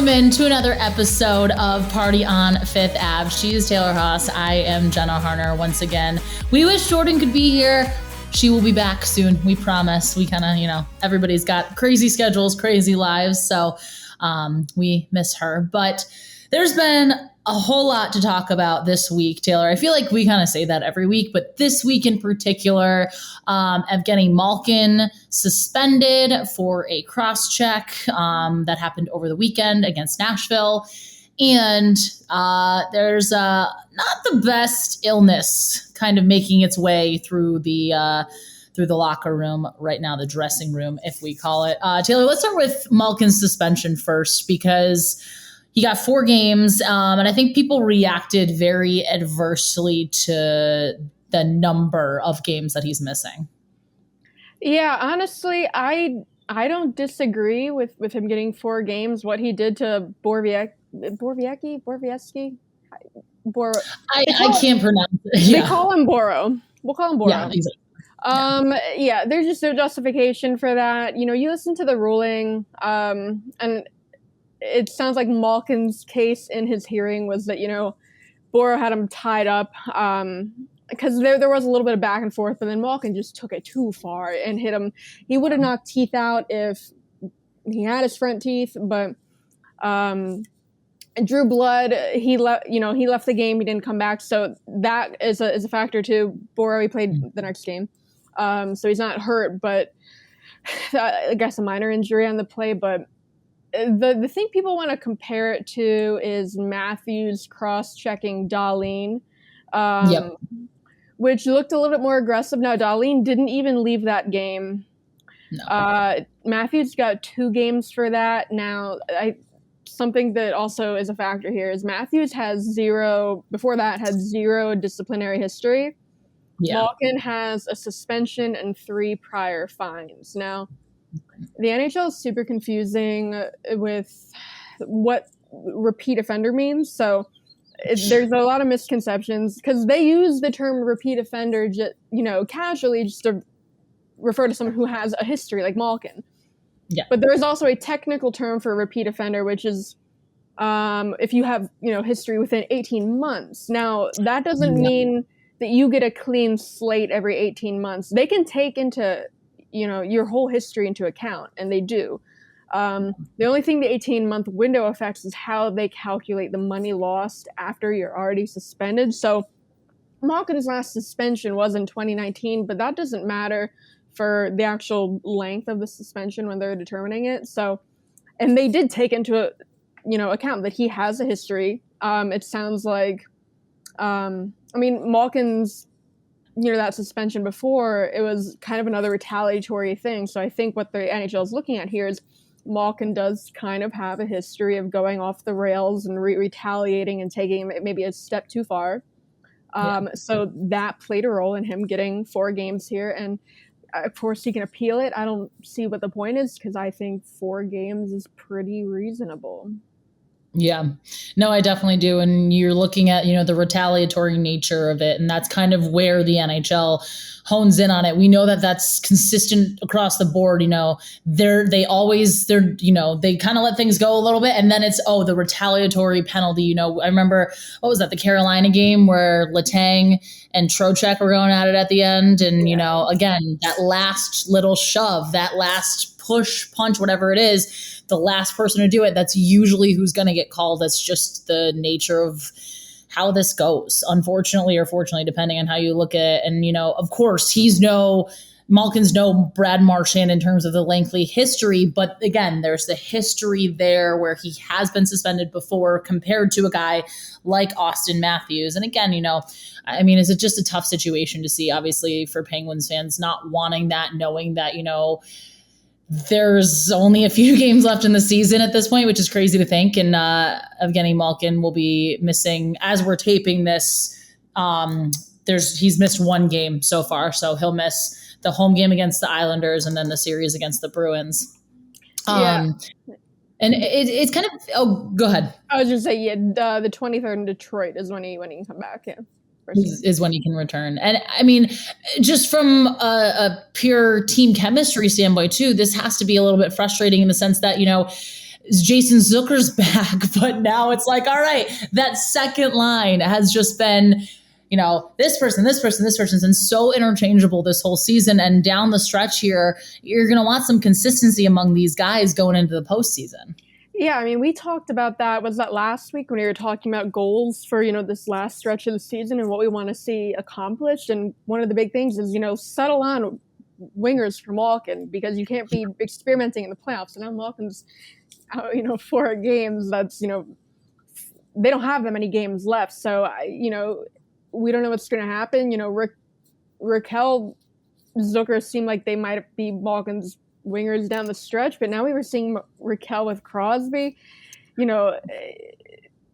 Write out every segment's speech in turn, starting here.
Welcome into another episode of Party on Fifth Ave. She is Taylor Haase. I am Jenna Harner once again. We wish Jordan could be here. She will be back soon. We promise. We kind of, everybody's got crazy schedules, crazy lives. So we miss her. But there's been a whole lot to talk about this week, Taylor. I feel like we kind of say that every week, but this week in particular, Evgeni Malkin suspended for a cross-check that happened over the weekend against Nashville. And there's not the best illness kind of making its way through the locker room right now, the dressing room, if we call it. Taylor, let's start with Malkin's suspension first, because he got 4 games, and I think people reacted very adversely to the number of games that he's missing. Yeah, honestly, I don't disagree with him getting 4 games. What he did to Borowiecki? I can't pronounce it. They call him Boro. We'll call him Boro. Yeah, exactly. There's just no justification for that. You listen to the ruling, and it sounds like Malkin's case in his hearing was that, Boro had him tied up because there was a little bit of back and forth, but then Malkin just took it too far and hit him. He would have knocked teeth out if he had his front teeth, but drew blood. He left the game. He didn't come back. So that is a factor too. Boro, he played the next game. So he's not hurt, but I guess a minor injury on the play, but the thing people want to compare it to is Matthews cross-checking Dahlin, which looked a little bit more aggressive. Now, Dahlin didn't even leave that game. No. Matthews got 2 games for that. Now, something that also is a factor here is Matthews had zero disciplinary history. Yeah. Malkin has a suspension and 3 prior fines. Now, the NHL is super confusing with what repeat offender means. So there's a lot of misconceptions because they use the term repeat offender, casually just to refer to someone who has a history like Malkin. Yeah. But there's also a technical term for repeat offender, which is if you have, history within 18 months. Now, that doesn't mean that you get a clean slate every 18 months. They can take into your whole history into account, and they do. The only thing the 18-month window affects is how they calculate the money lost after you're already suspended. So Malkin's last suspension was in 2019, but that doesn't matter for the actual length of the suspension when they're determining it. So, and they did take into account that he has a history. It sounds like, Malkin's that suspension before, it was kind of another retaliatory thing. So I think what the NHL is looking at here is Malkin does kind of have a history of going off the rails and retaliating and taking maybe a step too far. So that played a role in him getting 4 games here. And of course he can appeal it. I don't see what the point is because I think 4 games is pretty reasonable. Yeah, no, I definitely do. And you're looking at, the retaliatory nature of it. And that's kind of where the NHL hones in on it. We know that that's consistent across the board. They kind of let things go a little bit. And then it's, the retaliatory penalty. I remember, what was that? The Carolina game where Letang and Trocheck were going at it at the end. And, again, that last little shove, that last push, punch, whatever it is, the last person to do it, that's usually who's going to get called. That's just the nature of how this goes, unfortunately or fortunately, depending on how you look at it. And, of course, Malkin's no Brad Marchand in terms of the lengthy history. But again, there's the history there where he has been suspended before compared to a guy like Austin Matthews. And again, is it just a tough situation to see, obviously, for Penguins fans, not wanting that, knowing that, there's only a few games left in the season at this point, which is crazy to think. And Evgeni Malkin will be missing, as we're taping this, he's missed 1 game so far. So he'll miss the home game against the Islanders and then the series against the Bruins. And it's kind of, go ahead. I was just saying, the 23rd in Detroit is when he can come back. Yeah. is when he can return. And I mean, just from a pure team chemistry standpoint too, this has to be a little bit frustrating in the sense that, Jason Zucker's back, but now it's like, all right, that second line has just been, this person's been so interchangeable this whole season. And down the stretch here, you're going to want some consistency among these guys going into the postseason. Yeah, I mean, we talked about that. Was that last week when we were talking about goals for, this last stretch of the season and what we want to see accomplished? And one of the big things is, settle on wingers for Malkin, because you can't be experimenting in the playoffs. And now Malkin's out, 4 games. That's, they don't have that many games left. So, we don't know what's going to happen. Raquel, Zucker seemed like they might be Malkin's wingers down the stretch, but now we were seeing Raquel with Crosby.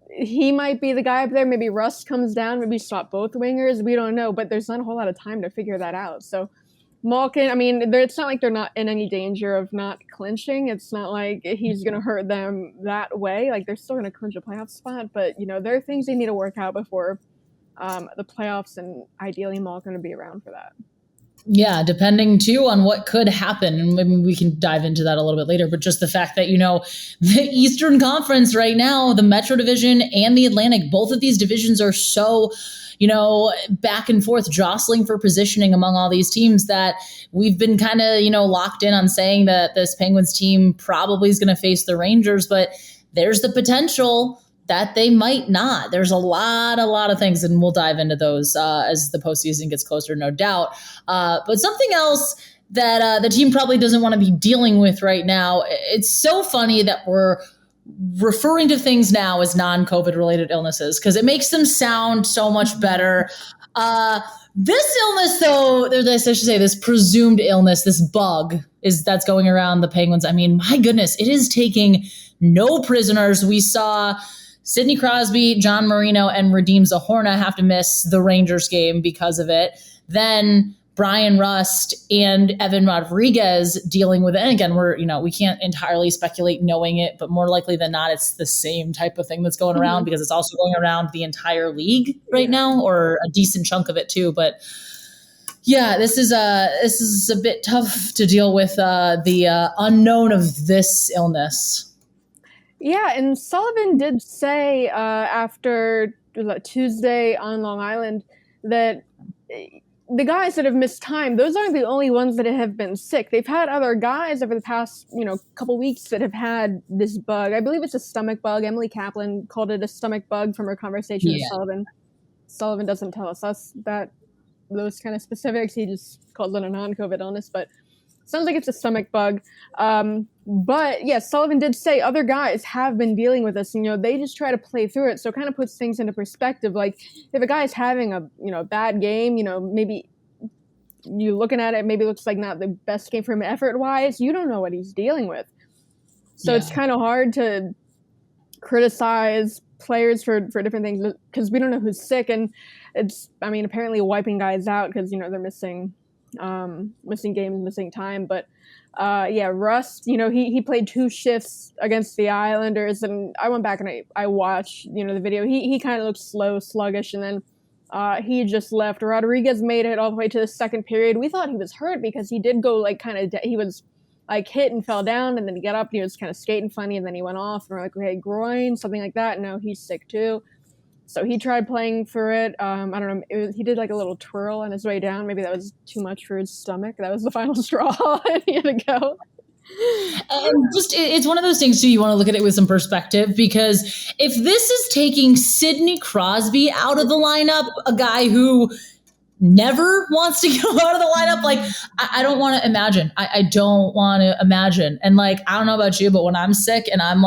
He might be the guy up there. Maybe Russ comes down, maybe swap both wingers. We don't know, but there's not a whole lot of time to figure that out. So Malkin, I mean, it's not like they're not in any danger of not clinching. It's not like he's going to hurt them that way. Like, they're still going to clinch a playoff spot, but, there are things they need to work out before the playoffs, and ideally Malkin to be around for that. Yeah, depending too on what could happen. And maybe we can dive into that a little bit later, but just the fact that, the Eastern Conference right now, the Metro Division and the Atlantic, both of these divisions are so, back and forth jostling for positioning among all these teams that we've been kind of, locked in on saying that this Penguins team probably is going to face the Rangers, but there's the potential that they might not. There's a lot of things, and we'll dive into those as the postseason gets closer, no doubt. But something else that the team probably doesn't want to be dealing with right now, it's so funny that we're referring to things now as non-COVID related illnesses because it makes them sound so much better. This illness, though, I should say, this presumed illness, this bug that's going around the Penguins. I mean, my goodness, it is taking no prisoners. We saw Sidney Crosby, John Marino, and Radim Zohorna have to miss the Rangers game because of it. Then Brian Rust and Evan Rodriguez dealing with it. And again, we can't entirely speculate knowing it, but more likely than not, it's the same type of thing that's going around because it's also going around the entire league right now, or a decent chunk of it too. But yeah, this is a bit tough to deal with the unknown of this illness. Yeah, and Sullivan did say after Tuesday on Long Island that the guys that have missed time, those aren't the only ones that have been sick. They've had other guys over the past, couple weeks that have had this bug. I believe it's a stomach bug. Emily Kaplan called it a stomach bug from her conversation with Sullivan. Sullivan doesn't tell us those kind of specifics. He just calls it a non-COVID illness, but sounds like it's a stomach bug. But yeah, Sullivan did say other guys have been dealing with this, and, they just try to play through it. So it kind of puts things into perspective. Like if a guy's having a bad game, maybe you looking at it, maybe looks like not the best game for him effort wise. You don't know what he's dealing with. So it's kind of hard to criticize players for different things because we don't know who's sick. And apparently wiping guys out because, they're missing games, missing time. But Rust, he played 2 shifts against the Islanders, and I went back and I watched, the video. He kind of looked slow, sluggish, and then he just left. Rodriguez made it all the way to the second period. We thought he was hurt because he did go he was hit and fell down, and then he got up and he was kind of skating funny, and then he went off, and we're like, okay, groin, something like that. No, he's sick too. So he tried playing for it. I don't know. He did a little twirl on his way down. Maybe that was too much for his stomach. That was the final straw. He had to go. And it's one of those things too. You want to look at it with some perspective, because if this is taking Sidney Crosby out of the lineup, a guy who never wants to go out of the lineup, I don't want to imagine. I don't want to imagine. And I don't know about you, but when I'm sick and I'm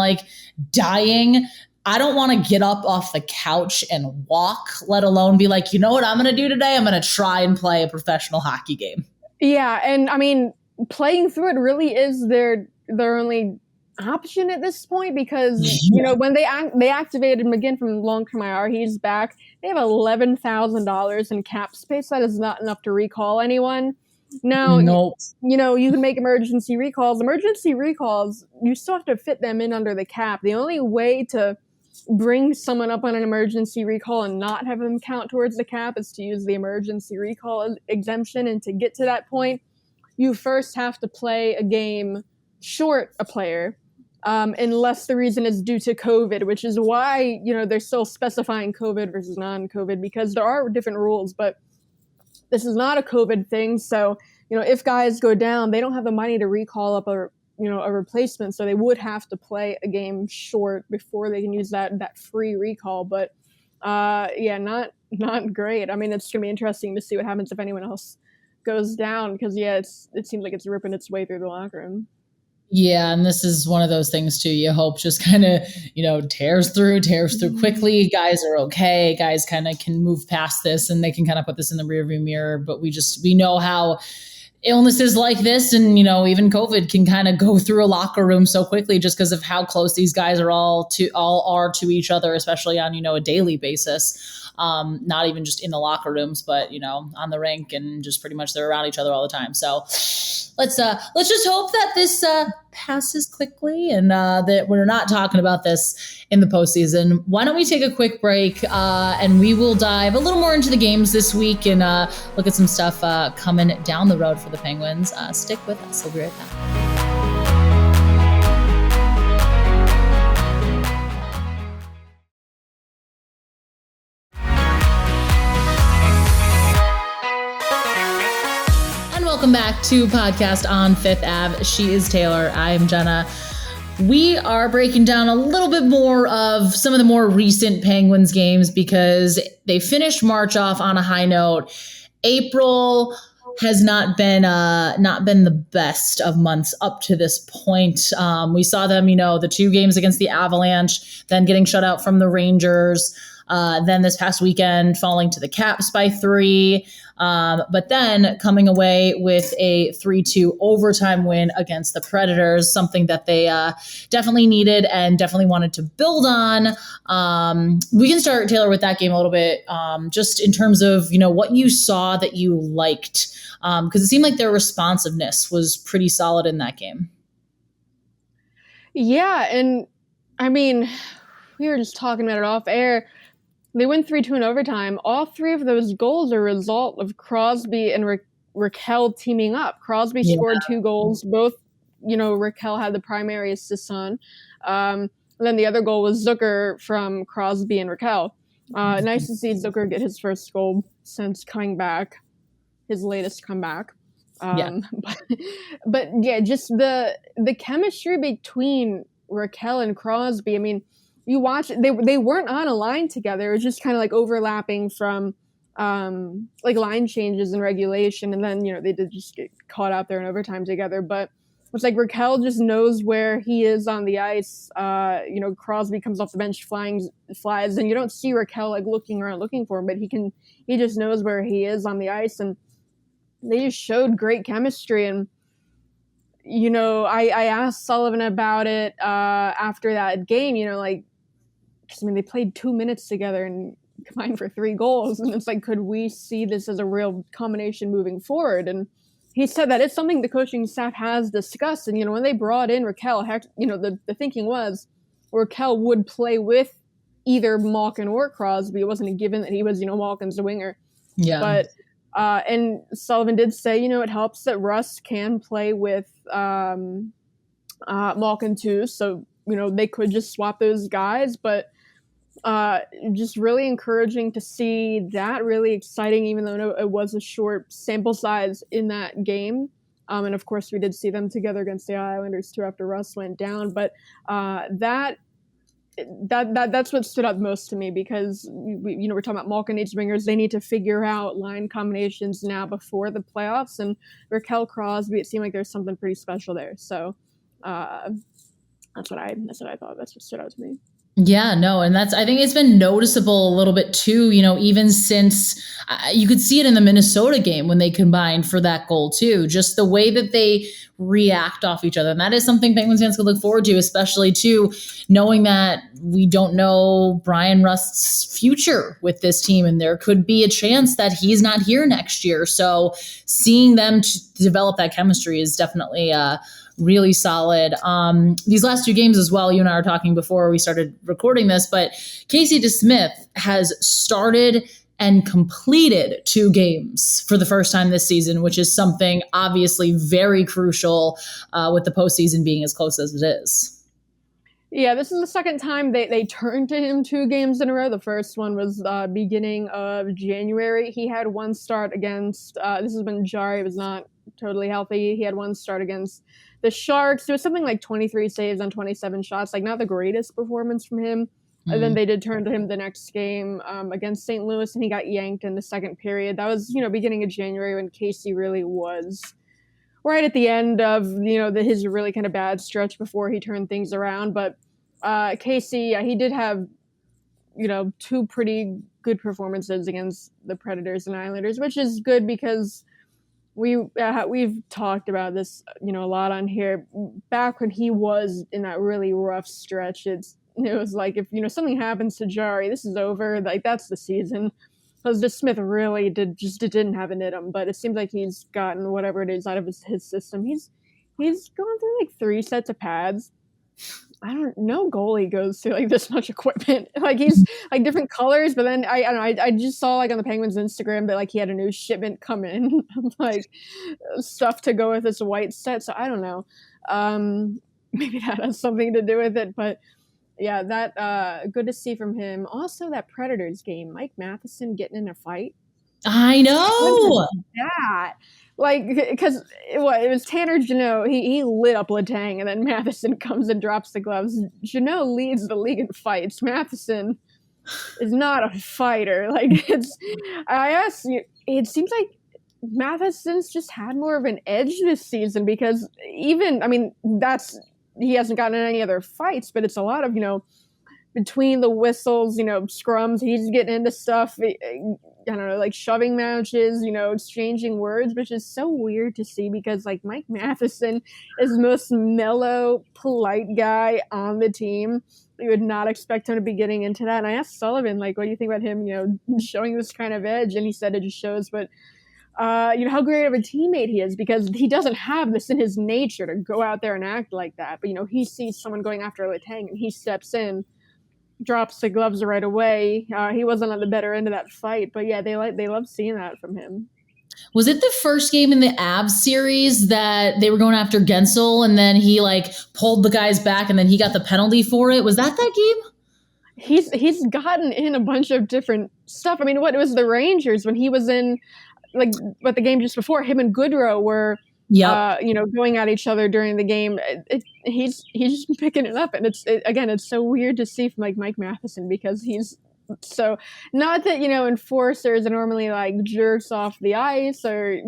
dying, I don't want to get up off the couch and walk, let alone be like, you know what I'm going to do today? I'm going to try and play a professional hockey game. Yeah. And playing through it really is their only option at this point, because, when they activated McGinn from long-term IR, he's back. They have $11,000 in cap space. That is not enough to recall anyone. Now, nope. You can make emergency recalls. Emergency recalls, you still have to fit them in under the cap. The only way to bring someone up on an emergency recall and not have them count towards the cap is to use the emergency recall exemption. And to get to that point, you first have to play a game short a player. unless the reason is due to COVID, which is why, they're still specifying COVID versus non-COVID, because there are different rules, but this is not a COVID thing. So, if guys go down, they don't have the money to recall up a replacement. So they would have to play a game short before they can use that free recall. But not great. I mean, it's going to be interesting to see what happens if anyone else goes down, because it seems like it's ripping its way through the locker room. Yeah, and this is one of those things too. You hope just kind of, tears through quickly. Guys are okay. Guys kind of can move past this and they can kind of put this in the rearview mirror. But we know how illnesses like this and, even COVID can kind of go through a locker room so quickly just because of how close these guys are all are to each other, especially on, a daily basis. Not even just in the locker rooms, but, on the rink, and just pretty much they're around each other all the time. So let's just hope that this passes quickly and that we're not talking about this in the postseason. Why don't we take a quick break and we will dive a little more into the games this week and look at some stuff coming down the road for the Penguins. Stick with us. We'll be right back. Welcome back to Podcast on Fifth Ave. She is Taylor. I am Jenna. We are breaking down a little bit more of some of the more recent Penguins games because they finished March off on a high note. April has not been the best of months up to this point. We saw them, the 2 games against the Avalanche, then getting shut out from the Rangers. Then this past weekend falling to the Caps by 3, but then coming away with a 3-2 overtime win against the Predators, something that they definitely needed and definitely wanted to build on. We can start, Taylor, with that game a little bit, just in terms of, what you saw that you liked, because it seemed like their responsiveness was pretty solid in that game. Yeah, and I mean, we were just talking about it off air. They win 3-2 in overtime. All 3 of those goals are a result of Crosby and Raquel teaming up. Crosby scored 2 goals. Both, Raquel had the primary assist on. And then the other goal was Zucker from Crosby and Raquel. Nice to see Zucker get his first goal since coming back, his latest comeback. But just the chemistry between Raquel and Crosby. I mean, you watch they weren't on a line together. It was just kind of like overlapping from like line changes in regulation, and then they did just get caught out there in overtime together. But it's like Raquel just knows where he is on the ice. Crosby comes off the bench flies, and you don't see Raquel like looking around looking for him, but he just knows where he is on the ice, and they just showed great chemistry. And I asked Sullivan about it after that game. Because they played 2 minutes together and combined for 3 goals. And it's like, could we see this as a real combination moving forward? And he said that it's something the coaching staff has discussed. And, when they brought in Raquel, the thinking was Raquel would play with either Malkin or Crosby. It wasn't a given that he was, Malkin's the winger. Yeah. But, and Sullivan did say, it helps that Russ can play with Malkin too. So, they could just swap those guys, but just really encouraging to see that, really exciting, even though it was a short sample size in that game. And of course we did see them together against the Islanders too after Russ went down. But that's what stood out most to me, because we're talking about Malkin needs wingers. They need to figure out line combinations now before the playoffs, and Raquel Crosby, it seemed like there's something pretty special there. So that's what I thought. That's what stood out to me. Yeah, no. And I think it's been noticeable a little bit too, even since you could see it in the Minnesota game when they combined for that goal too, just the way that they react off each other. And that is something Penguins fans could look forward to, especially too, knowing that we don't know Brian Rust's future with this team. And there could be a chance that he's not here next year. So seeing them develop that chemistry is definitely really solid. These last 2 games as well, you and I were talking before we started recording this, but Casey DeSmith has started and completed 2 games for the first time this season, which is something obviously very crucial with the postseason being as close as it is. Yeah, this is the second time they turned to him 2 games in a row. The first one was beginning of January. He had one start against, this is when Jari was not totally healthy. He had one start against the Sharks. It was something like 23 saves on 27 shots, like not the greatest performance from him. And then they did turn to him the next game against St. Louis, and he got yanked in the second period. That was, beginning of January when Casey really was right at the end of, his really kind of bad stretch before he turned things around. But Casey, he did have, 2 pretty good performances against the Predators and Islanders, which is good because we've talked about this, a lot on here. Back when he was in that really rough stretch, it was like if something happens to Jari, this is over. Like that's the season. Because Smith really didn't have it in him, but it seems like he's gotten whatever it is out of his system. He's going through like 3 sets of pads. I don't know. Goalie goes through like this much equipment. Like he's like different colors, but then I don't know. I just saw like on the Penguins Instagram that like he had a new shipment come in, like stuff to go with this white set. So I don't know. Maybe that has something to do with it, but. Yeah, that good to see from him. Also, that Predators game, Mike Matheson getting in a fight. I know that, like, because it was Tanner Jeannot. He lit up Letang, and then Matheson comes and drops the gloves. Jeannot leads the league in fights. Matheson is not a fighter. Like I asked you. It seems like Matheson's just had more of an edge this season because he hasn't gotten in any other fights, but it's a lot of, between the whistles, scrums, he's getting into stuff, I don't know, like shoving matches, exchanging words, which is so weird to see because, like, Mike Matheson is the most mellow, polite guy on the team. You would not expect him to be getting into that. And I asked Sullivan, like, what do you think about him, showing this kind of edge? And he said it just shows how great of a teammate he is because he doesn't have this in his nature to go out there and act like that. But, he sees someone going after Letang and he steps in, drops the gloves right away. He wasn't on the better end of that fight. But, yeah, they love seeing that from him. Was it the first game in the Avs series that they were going after Gensel and then he, like, pulled the guys back and then he got the penalty for it? Was that game? He's gotten in a bunch of different stuff. I mean, it was the Rangers when he was in – but the game just before, him and Goodrow were, going at each other during the game. He's just picking it up, and it's so weird to see from like Mike Matheson because he's so not that enforcers are normally like jerks off the ice or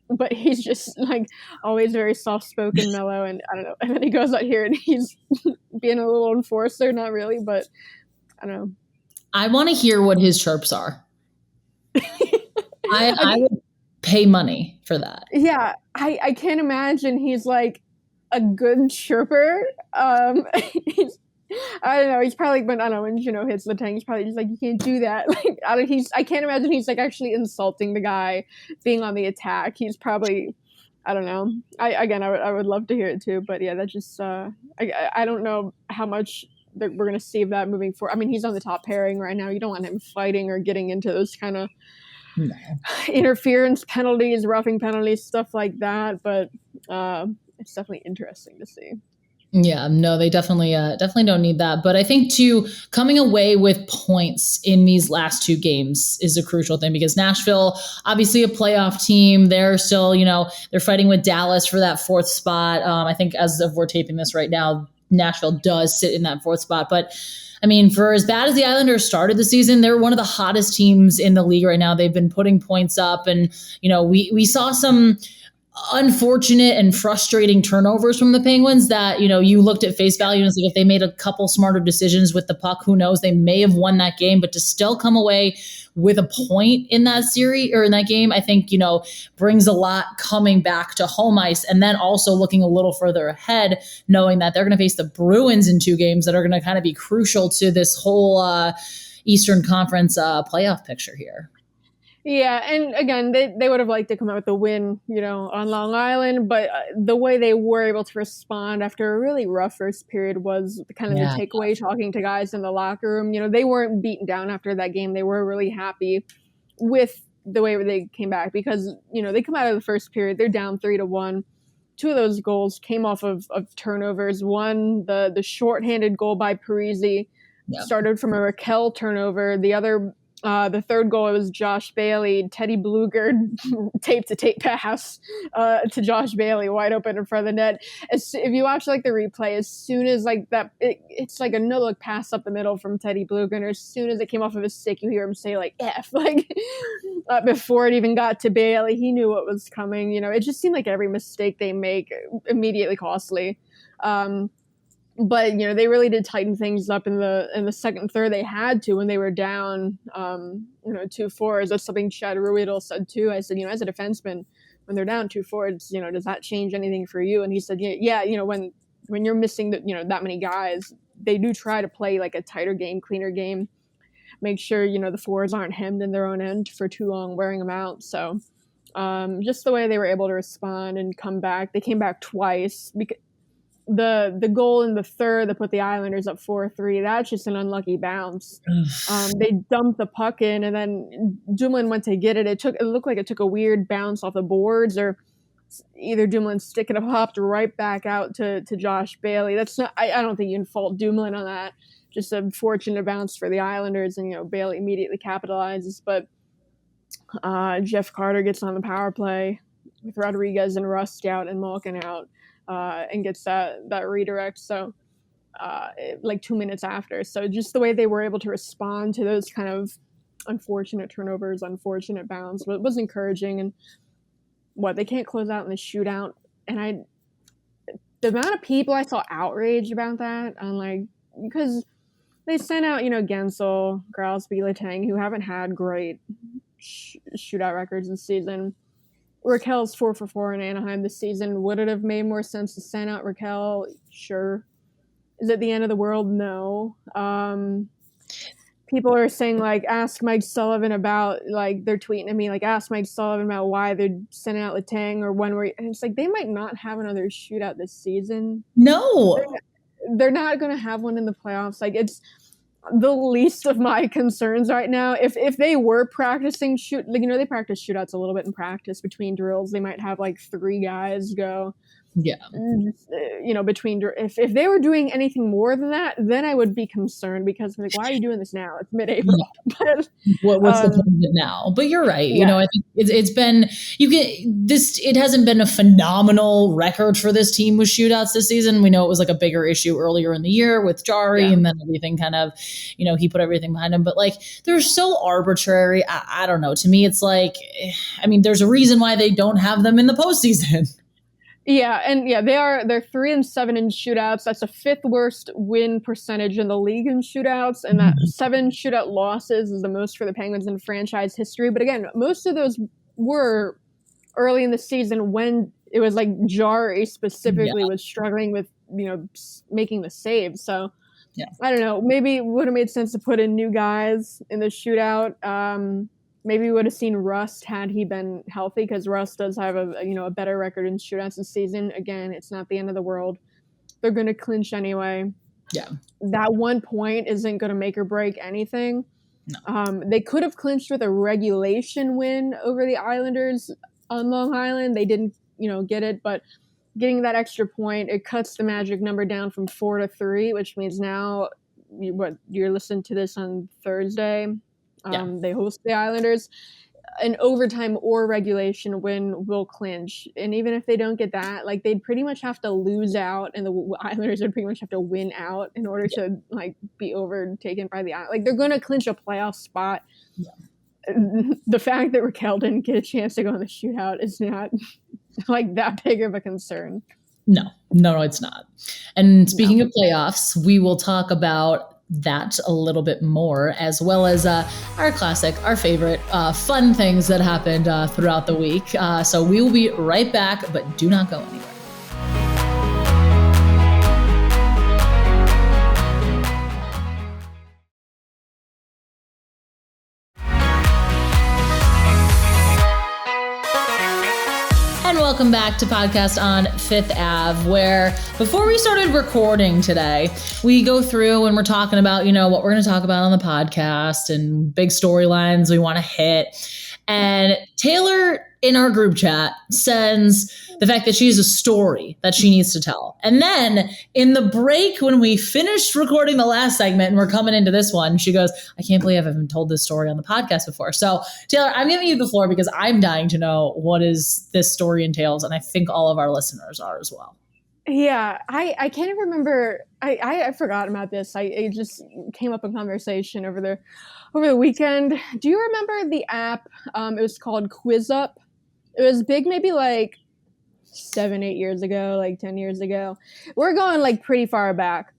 but he's just like always very soft spoken, mellow, and I don't know. And then he goes out here and he's being a little enforcer, not really, but I don't know. I want to hear what his chirps are. I would pay money for that. Yeah, I can't imagine he's like a good chirper. I don't know. He's probably, but I don't know. When hits Letang, he's probably just like, you can't do that. Like I can't imagine he's like actually insulting the guy being on the attack. He's probably, I don't know. I would love to hear it too. But yeah, that just I don't know how much we're gonna see of that moving forward. I mean, he's on the top pairing right now. You don't want him fighting or getting into those kind of. No. Interference penalties, roughing penalties, stuff like that. But it's definitely interesting to see. Yeah, no, they definitely don't need that. But I think too, coming away with points in these last 2 games is a crucial thing because Nashville, obviously a playoff team, they're still, they're fighting with Dallas for that 4th spot. I think as of we're taping this right now, Nashville does sit in that 4th spot, but. I mean, for as bad as the Islanders started the season, they're one of the hottest teams in the league right now. They've been putting points up and, we saw some unfortunate and frustrating turnovers from the Penguins that, you looked at face value and it's like if they made a couple smarter decisions with the puck, who knows, they may have won that game, but to still come away with a point in that series or in that game, I think, brings a lot coming back to home ice. And then also looking a little further ahead, knowing that they're going to face the Bruins in 2 games that are going to kind of be crucial to this whole Eastern Conference playoff picture here. Yeah, and again, they would have liked to come out with a win, on Long Island, but the way they were able to respond after a really rough first period was kind of the takeaway, talking to guys in the locker room. They weren't beaten down after that game. They were really happy with the way they came back because, they come out of the first period, they're down 3-1. two of those goals came off of turnovers. One, the shorthanded goal by Parisi started from a Raquel turnover. The other, the third goal, it was Josh Bailey. Teddy Bluger tape-to-tape pass to Josh Bailey, wide open in front of the net. If you watch like the replay, as soon as like that, it's like a no-look pass up the middle from Teddy Bluger, and as soon as it came off of his stick, you hear him say like F, like before it even got to Bailey. He knew what was coming. You know, it just seemed like every mistake they make immediately costly. But you know, they really did tighten things up in the second and third. They had to when they were down, 2-4. That's something Chad Ruedel said too. I said, you know, as a defenseman, when they're down 2-4, it's, you know, does that change anything for you? And he said, yeah, you know, when you're missing that many guys, they do try to play like a tighter game, cleaner game, make sure, you know, the forwards aren't hemmed in their own end for too long, wearing them out. So just the way they were able to respond and come back. They came back twice because the goal in the third that put the Islanders up 4-3, that's just an unlucky bounce. They dumped the puck in, and then Dumoulin went to get it. It looked like it took a weird bounce off the boards, or either Dumoulin stick it popped right back out to Josh Bailey. That's not. I don't think you can fault Dumoulin on that. Just a fortunate bounce for the Islanders, and you know, Bailey immediately capitalizes. But Jeff Carter gets on the power play with Rodriguez and Rust out and Malkin out. And gets that redirect. So like 2 minutes after. So just the way they were able to respond to those kind of unfortunate turnovers, unfortunate bounds was encouraging. And they can't close out in the shootout. And the amount of people I saw outraged about that, because they sent out, you know, Gensel, Gralsby, Letang, who haven't had great shootout records this season. Raquel's 4-for-4 in Anaheim this season. Would it have made more sense to send out Raquel? Sure. Is it the end of the world? No. People are saying, like, ask Mike Sullivan about, like, they're tweeting at me, like, ask Mike Sullivan about why they're sending out Letang or when we're, and it's like, they might not have another shootout this season. No. They're not going to have one in the playoffs. Like, it's the least of my concerns right now. If they were practicing they practice shootouts a little bit in practice between drills. They might have like 3 guys go. Yeah. Between if they were doing anything more than that, then I would be concerned, because like, why are you doing this now? It's mid-April. Yeah. But what's the point of it now? But you're right. Yeah. You know, I think it's been it hasn't been a phenomenal record for this team with shootouts this season. We know it was like a bigger issue earlier in the year with Jari, and then everything kind of, you know, he put everything behind him. But like, they're so arbitrary. I don't know. To me, it's like, I mean, there's a reason why they don't have them in the postseason. Yeah, and they're 3-7 in shootouts. That's the 5th worst win percentage in the league in shootouts, and that 7 shootout losses is the most for the Penguins in franchise history. But again, most of those were early in the season when it was like Jari specifically was struggling with, you know, making the save. So I don't know. Maybe it would have made sense to put in new guys in the shootout. Maybe we would have seen Rust had he been healthy, because Rust does have a better record in shootouts this season. Again, it's not the end of the world. They're going to clinch anyway. Yeah. That 1 point isn't going to make or break anything. No. They could have clinched with a regulation win over the Islanders on Long Island. They didn't, get it, but getting that extra point, it cuts the magic number down from 4 to 3, which means now you're listening to this on Thursday. They host the Islanders. An overtime or regulation win will clinch. And even if they don't get that, like, they'd pretty much have to lose out, and the Islanders would pretty much have to win out in order to, like, be overtaken by the Islanders. Like, they're going to clinch a playoff spot. Yeah. The fact that Raquel didn't get a chance to go in the shootout is not, like, that big of a concern. No, it's not. And speaking of playoffs, we will talk about that a little bit more, as well as our classic, our favorite fun things that happened throughout the week. So we will be right back, but do not go anywhere. Welcome back to Podcast on Fifth Ave, where before we started recording today, we go through and we're talking about, what we're going to talk about on the podcast and big storylines we want to hit. And Taylor in our group chat sends the fact that she has a story that she needs to tell. And then in the break, when we finished recording the last segment and we're coming into this one, she goes, I can't believe I haven't told this story on the podcast before. So Taylor, I'm giving you the floor because I'm dying to know what is this story entails. And I think all of our listeners are as well. Yeah, I can't even remember. I forgot about this. It just came up in conversation over the weekend. Do you remember the app? It was called Quiz Up. It was big maybe like 7-8 years ago, like 10 years ago. We're going like pretty far back.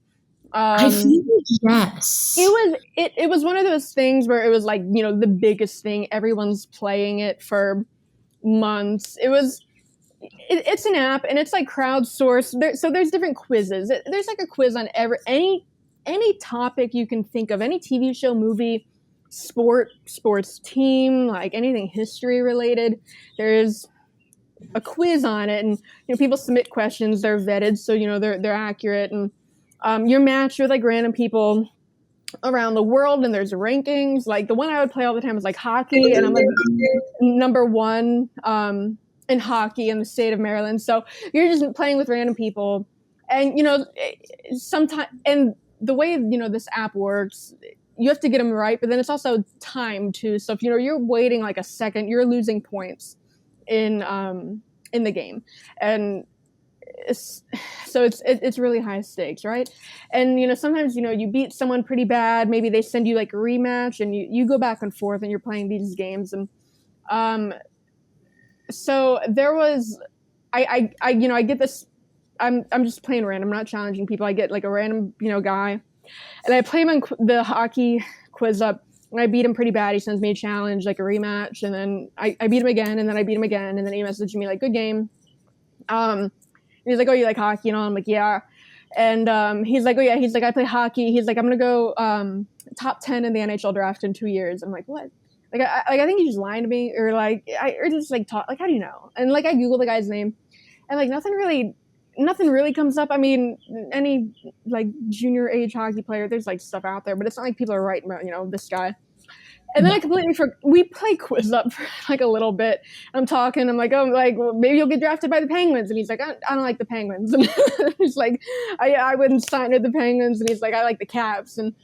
I think yes. It was one of those things where it was like, you know, the biggest thing. Everyone's playing it for months. It's an app and it's like crowdsourced. So there's different quizzes. There's like a quiz on any topic you can think of, any TV show, movie, sports team, like anything history related. There's a quiz on it, and you know, people submit questions. They're vetted, so you know they're accurate, and you're matched with like random people around the world, and there's rankings. Like the one I would play all the time was like hockey, and I'm like number 1 in hockey in the state of Maryland. So you're just playing with random people, and you know sometimes, and the way you know this app works, you have to get them right, but then it's also time too. So if you know you're waiting like a second, you're losing points in the game, and it's really high stakes, right? And you know sometimes you know you beat someone pretty bad, maybe they send you like a rematch, and you go back and forth, and you're playing these games, and so there was I you know I get this. I'm just playing random, I'm not challenging people. I get like a random you know guy, and I play him in the hockey Quiz Up, and I beat him pretty bad. He sends me a challenge, like a rematch, and then I beat him again, and then I beat him again, and then he messaged me like, good game. And he's like, oh, you like hockey? And I'm like, yeah. And he's like, oh yeah. He's like, I play hockey. He's like, I'm gonna go top 10 in the NHL draft in 2 years. I'm like, what? Like I think he's just lying to me, or like or just like talk. Like, how do you know? And like I Googled the guy's name, and like nothing really comes up. I mean, any like junior age hockey player, there's like stuff out there, but it's not like people are writing about, you know, this guy. And then I completely we play Quiz Up for like a little bit. I'm talking, I'm like, oh, like, well, maybe you'll get drafted by the Penguins. And he's like, I don't like the Penguins. And he's like, I wouldn't sign with the Penguins. And he's like, I like the Caps. And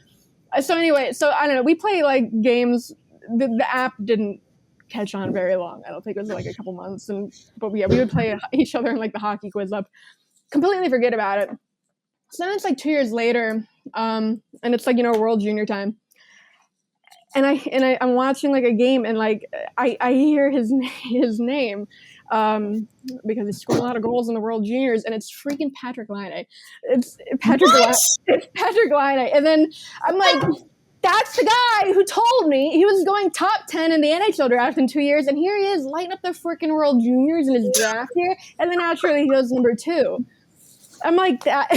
so anyway, so I don't know. We play like games. The app didn't catch on very long. I don't think it was like a couple months. But yeah, we would play each other in like the hockey Quiz Up. Completely forget about it. So then it's like 2 years later, and it's like, you know, World Junior time. And I'm watching like a game, and like I hear his name because he scored a lot of goals in the World Juniors, and it's freaking Patrick Laine. It's Patrick Laine. And then I'm like, that's the guy who told me he was going top 10 in the NHL draft in 2 years, and here he is lighting up the freaking World Juniors in his draft here, and then naturally he goes number 2. I'm like, that.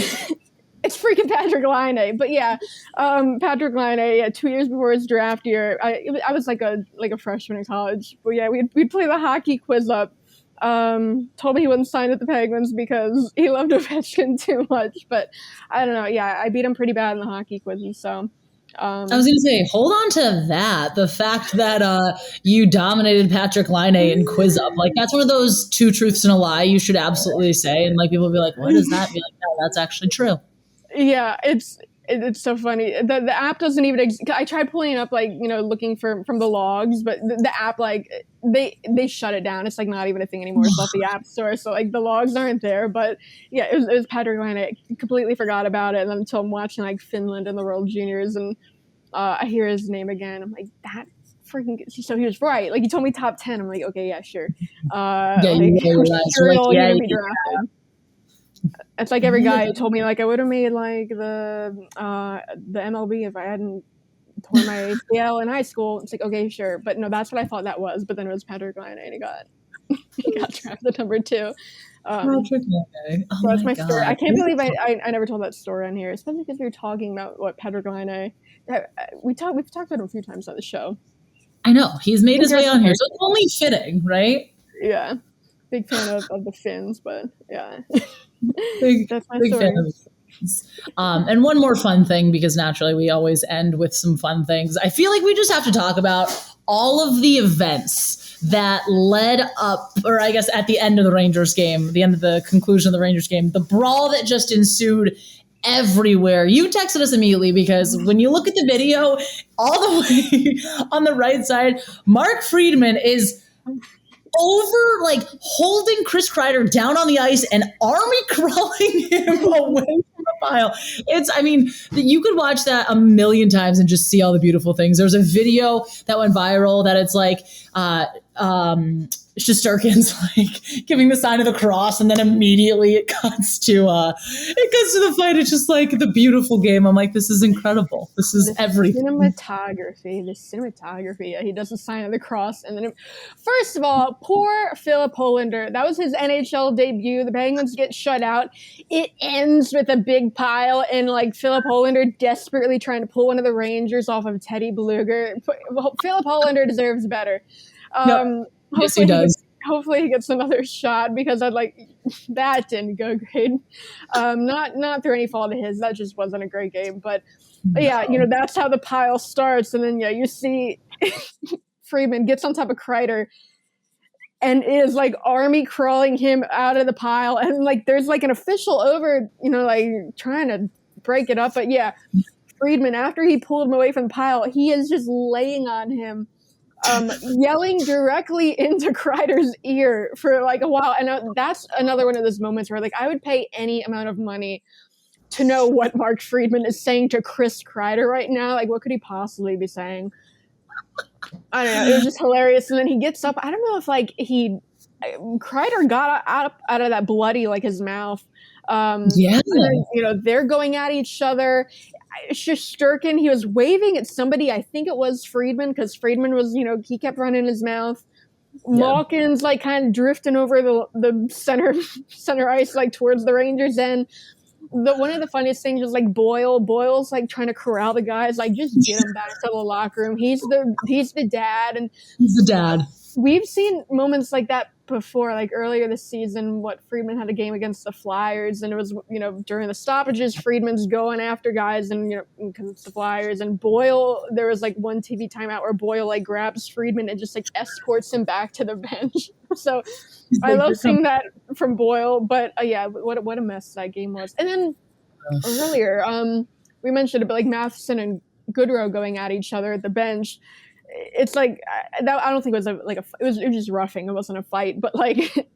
It's freaking Patrick Laine. But yeah, Patrick Laine, yeah, 2 years before his draft year, I was like a freshman in college. But yeah, we'd play the hockey Quiz Up. Told me he wouldn't sign with the Penguins because he loved Ovechkin too much. But I don't know. Yeah, I beat him pretty bad in the hockey quizzes. So I was going to say, hold on to that. The fact that you dominated Patrick Laine in Quiz Up, like that's one of those 2 truths and a lie you should absolutely say. And like people will be like, what does that mean? Like, no, that's actually true. Yeah, it's so funny. The app doesn't even exist. I tried pulling it up, like, you know, looking from the logs, but the app, like, they shut it down. It's like not even a thing anymore. It's off the app store, so like the logs aren't there. But yeah, it was Patrick Laine. I completely forgot about it until I'm watching like Finland and the World Juniors, and I hear his name again. I'm like, that freaking. So he was right. Like he told me top 10. I'm like, okay, yeah, sure. Yeah, you be drafted. It's like every guy told me like I would have made like the MLB if I hadn't torn my ACL in high school. It's like, okay, sure, but no, that's what I thought that was. But then it was Patrick Laine, and he got drafted number 2. Patrick Laine. So that's my story. I can't believe I never told that story on here, especially because we were talking about what Patrick Laine. We've talked about him a few times on the show. I know he's made his way on here, so it's only fitting, right? Yeah, big fan of the Finns, but yeah. That's my big story. And one more fun thing, because naturally we always end with some fun things. I feel like we just have to talk about all of the events that led up, or I guess at the end of the Rangers game, the end of the conclusion of the Rangers game, the brawl that just ensued everywhere. You texted us immediately because when you look at the video, all the way on the right side, Mark Friedman is over, like, holding Chris Kreider down on the ice and army crawling him away from the pile. You could watch that a million times and just see all the beautiful things. There's a video that went viral that it's like, Shesterkin's like giving the sign of the cross, and then immediately it cuts to the fight. It's just like the beautiful game. I'm like, this is incredible. This is everything. The cinematography. Yeah, he does the sign of the cross, and then first of all, poor Philip Hollander. That was his NHL debut. The Penguins get shut out. It ends with a big pile, and like Philip Hollander desperately trying to pull one of the Rangers off of Teddy Bluger. Philip Hollander deserves better. Yes, he does. Hopefully he gets another shot, because that didn't go great. Not through any fault of his. That just wasn't a great game. But yeah, that's how the pile starts. And then, you see Friedman gets on top of Kreider and is like army crawling him out of the pile. And like, there's like an official over, like trying to break it up. But yeah, Friedman, after he pulled him away from the pile, he is just laying on him. Yelling directly into Kreider's ear for like a while. And that's another one of those moments where like I would pay any amount of money to know what Mark Friedman is saying to Chris Kreider right now. Like, what could he possibly be saying? I don't know. It was just hilarious. And then he gets up. I don't know if like Kreider got out of that bloody, like his mouth. Yeah. And then, they're going at each other. Shesterkin, he was waving at somebody. I think it was Friedman, because Friedman was, he kept running his mouth. Yeah. Malkin's like kind of drifting over the center ice, like towards the Rangers end. One of the funniest things was like Boyle's like trying to corral the guys, like just get him back to the locker room. He's the dad, and he's the dad. We've seen moments like that before, like earlier this season, Friedman had a game against the Flyers, and it was, during the stoppages, Friedman's going after guys, and, because it's the Flyers, and Boyle, there was like one TV timeout where Boyle like grabs Friedman and just like escorts him back to the bench. So I love seeing that from Boyle, but yeah, what a mess that game was. And then earlier, we mentioned a bit like Matheson and Goodrow going at each other at the bench. It's like I don't think it was it was just roughing. It wasn't a fight, but like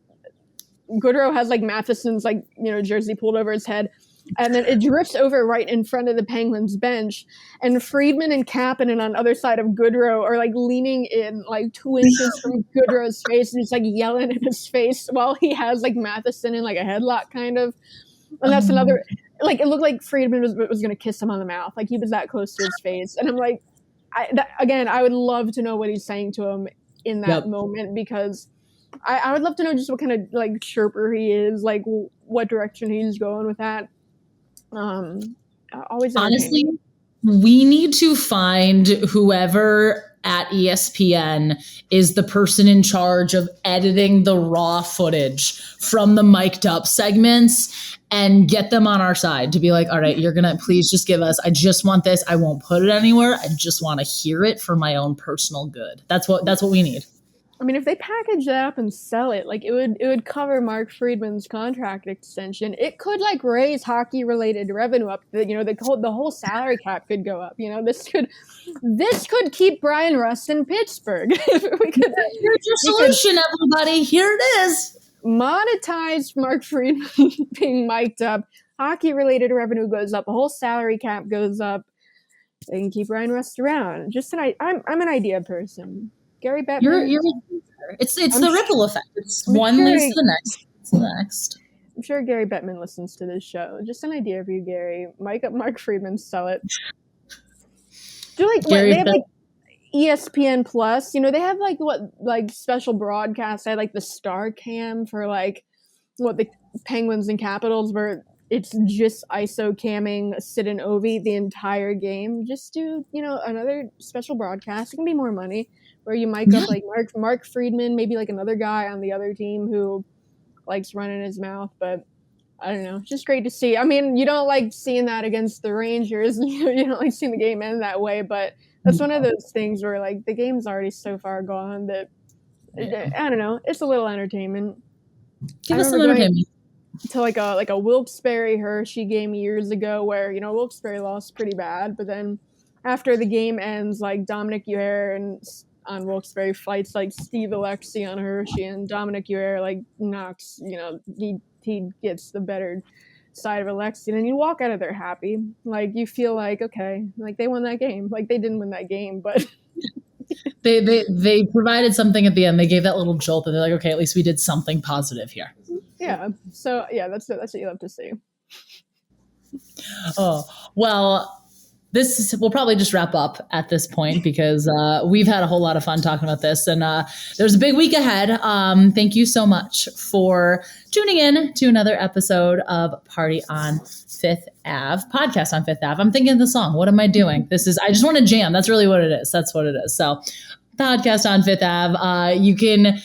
Goodrow has like Matheson's like jersey pulled over his head, and then it drifts over right in front of the Penguins bench, and Friedman and Kapanen on the other side of Goodrow are like leaning in like 2 inches from Goodrow's face and just like yelling in his face while he has like Matheson in like a headlock kind of. And that's another, like, it looked like Friedman was gonna kiss him on the mouth, like he was that close to his face, and I'm like. I would love to know what he's saying to him in that moment, because I would love to know just what kind of like chirper he is, like what direction he's going with that. Always honestly, we need to find whoever at ESPN is the person in charge of editing the raw footage from the mic'd up segments and get them on our side to be like, all right, you're going to please just give us, I just want this. I won't put it anywhere. I just want to hear it for my own personal good. That's what we need. I mean, if they package that up and sell it, like it would cover Mark Friedman's contract extension. It could like raise hockey related revenue up. The whole salary cap could go up. This could keep Brian Rust in Pittsburgh. Here's your solution, everybody. Here it is. Monetize Mark Friedman being mic'd up. Hockey related revenue goes up. The whole salary cap goes up. They can keep Brian Rust around. I'm an idea person. Gary Bettman. It's the ripple effect. It's one leads to the next. It's the next. I'm sure Gary Bettman listens to this show. Just an idea for you, Gary. Mic up Mark Friedman, sell it. They have like ESPN Plus. They have like special broadcasts. I like the Star Cam for like the Penguins and Capitals, where it's just ISO camming Sid and Ovi the entire game. Just do another special broadcast. It can be more money. Where you mic up like Mark Friedman, maybe like another guy on the other team who likes running his mouth, but I don't know. It's just great to see. I mean, you don't like seeing that against the Rangers. You don't like seeing the game end that way, but that's one of those things where like the game's already so far gone that I don't know. It's a little entertainment. Give us some entertainment. To like a Wilkes-Barre Hershey game years ago where, Wilkes-Barre lost pretty bad, but then after the game ends, like Dominic Uher and on Wilkes-Barre fights like Steve Alexi on Hershey, and Dominic Uher like knocks, he gets the better side of Alexi, and then you walk out of there happy. Like you feel like, okay, like they won that game. Like they didn't win that game, but they provided something at the end. They gave that little jolt and they're like, okay, at least we did something positive here. Yeah. So yeah, that's what you love to see. Oh, well, we'll probably just wrap up at this point because we've had a whole lot of fun talking about this, and there's a big week ahead. Thank you so much for tuning in to another episode of Party on Fifth Ave, podcast on Fifth Ave. I'm thinking of the song. What am I doing? I just want to jam. That's really what it is. That's what it is. So podcast on Fifth Ave. You can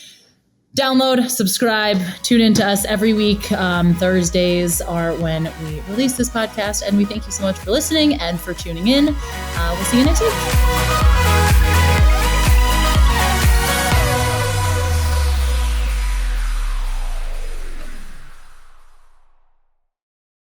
download, subscribe, tune in to us every week. Thursdays are when we release this podcast, and we thank you so much for listening and for tuning in. We'll see you next week.